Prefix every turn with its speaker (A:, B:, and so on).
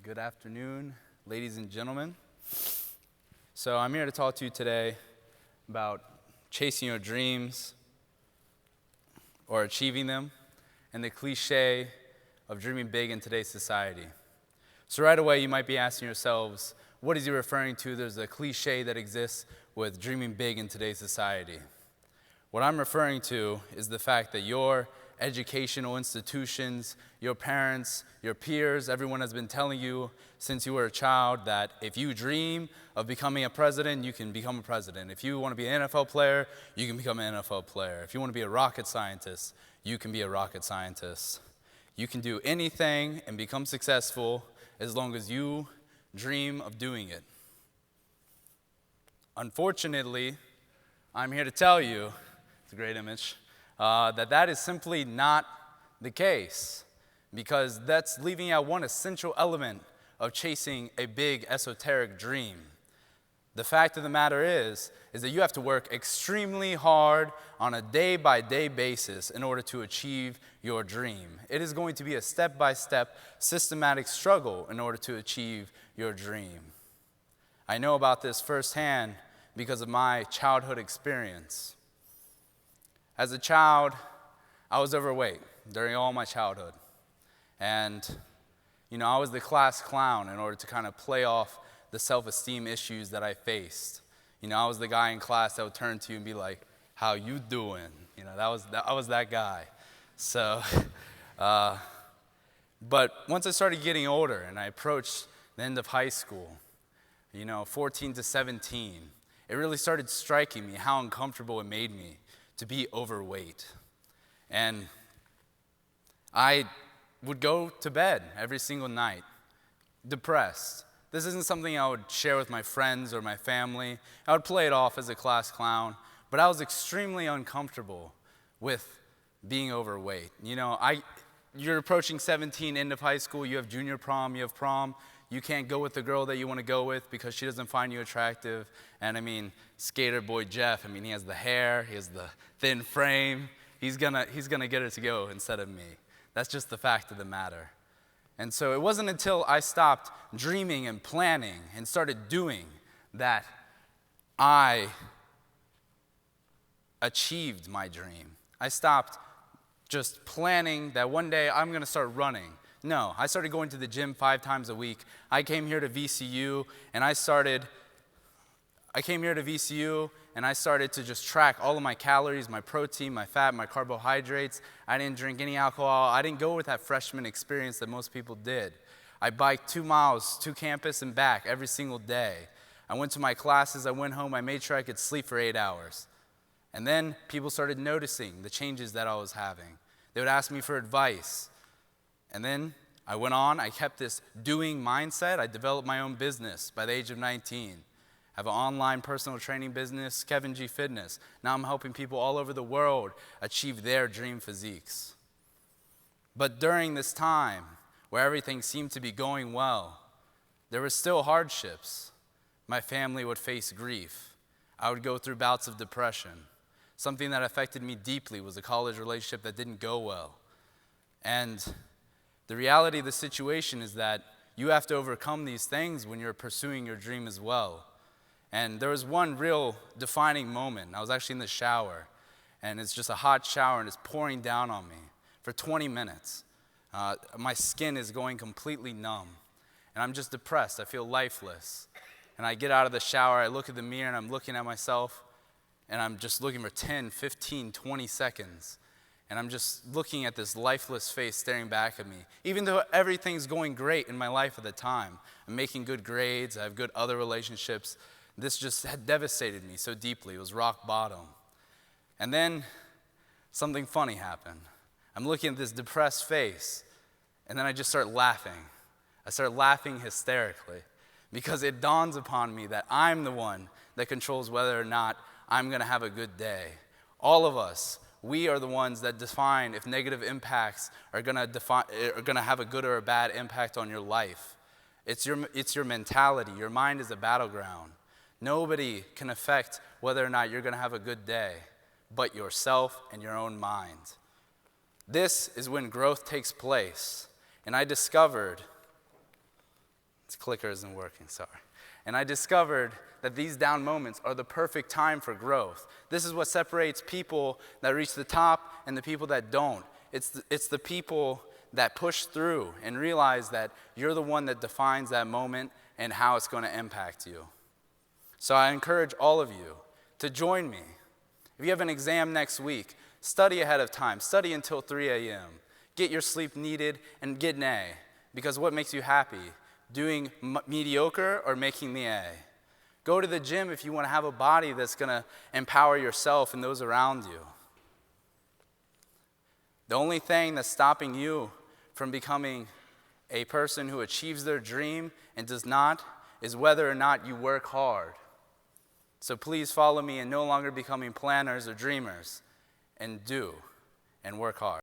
A: Good afternoon, ladies and gentlemen. So I'm here to talk to you today about chasing your dreams or achieving them and the cliche of dreaming big in today's society. So right away, you might be asking yourselves, what is he referring to? There's a cliche that exists with dreaming big in today's society. What I'm referring to is the fact that your educational institutions, your parents, your peers, everyone has been telling you since you were a child that if you dream of becoming a president, you can become a president. If you want to be an NFL player, you can become an NFL player. If you want to be a rocket scientist, you can be a rocket scientist. You can do anything and become successful as long as you dream of doing it. Unfortunately, I'm here to tell you, it's a great image, that is simply not the case, because that's leaving out one essential element of chasing a big esoteric dream. The fact of the matter is that you have to work extremely hard on a day-by-day basis in order to achieve your dream. It is going to be a step-by-step systematic struggle in order to achieve your dream. I know about this firsthand because of my childhood experience. As a child, I was overweight during all my childhood. And, I was the class clown in order to kind of play off the self-esteem issues that I faced. I was the guy in class that would turn to you and be like, "How you doing?" I was that guy. So, but once I started getting older and I approached the end of high school, 14 to 17, it really started striking me how uncomfortable it made me to be overweight. And I would go to bed every single night, depressed. This isn't something I would share with my friends or my family. I would play it off as a class clown, but I was extremely uncomfortable with being overweight. You're approaching 17, end of high school, you have junior prom, you have prom. You can't go with the girl that you want to go with because she doesn't find you attractive. And skater boy Jeff, he has the hair, he has the thin frame. He's gonna get her to go instead of me. That's just the fact of the matter. And so it wasn't until I stopped dreaming and planning and started doing that I achieved my dream. I stopped just planning that one day I'm gonna start running. No, I started going to the gym 5 times a week. I came here to VCU and I started to just track all of my calories, my protein, my fat, my carbohydrates. I didn't drink any alcohol. I didn't go with that freshman experience that most people did. I biked 2 miles to campus and back every single day. I went to my classes, I went home, I made sure I could sleep for 8 hours. And then people started noticing the changes that I was having. They would ask me for advice. And then I went on, I kept this doing mindset. I developed my own business by the age of 19. I have an online personal training business, Kevin G Fitness. Now I'm helping people all over the world achieve their dream physiques. But during this time, where everything seemed to be going well, there were still hardships. My family would face grief. I would go through bouts of depression. Something that affected me deeply was a college relationship that didn't go well. And the reality of the situation is that you have to overcome these things when you're pursuing your dream as well. And there was one real defining moment. I was actually in the shower, and it's just a hot shower, and it's pouring down on me for 20 minutes. My skin is going completely numb, and I'm just depressed. I feel lifeless. And I get out of the shower, I look at the mirror, and I'm looking at myself, and I'm just looking for 10, 15, 20 seconds. And I'm just looking at this lifeless face staring back at me. Even though everything's going great in my life at the time, I'm making good grades, I have good other relationships, this just had devastated me so deeply. It was rock bottom. And then something funny happened. I'm looking at this depressed face, and then I just start laughing. I start laughing hysterically because it dawns upon me that I'm the one that controls whether or not I'm gonna have a good day. All of us, we are the ones that define if negative impacts are gonna have a good or a bad impact on your life. It's your mentality. Your mind is a battleground. Nobody can affect whether or not you're gonna have a good day but yourself and your own mind. This is when growth takes place. And I discovered This clicker isn't working, sorry. And I discovered that these down moments are the perfect time for growth. This is what separates people that reach the top and the people that don't. It's the people that push through and realize that you're the one that defines that moment and how it's going to impact you. So I encourage all of you to join me. If you have an exam next week, study ahead of time. Study until 3 a.m. Get your sleep needed and get an A. Because what makes you happy? Doing mediocre or making the A? Go to the gym if you want to have a body that's going to empower yourself and those around you. The only thing that's stopping you from becoming a person who achieves their dream and does not is whether or not you work hard. So please follow me in no longer becoming planners or dreamers, and do, and work hard.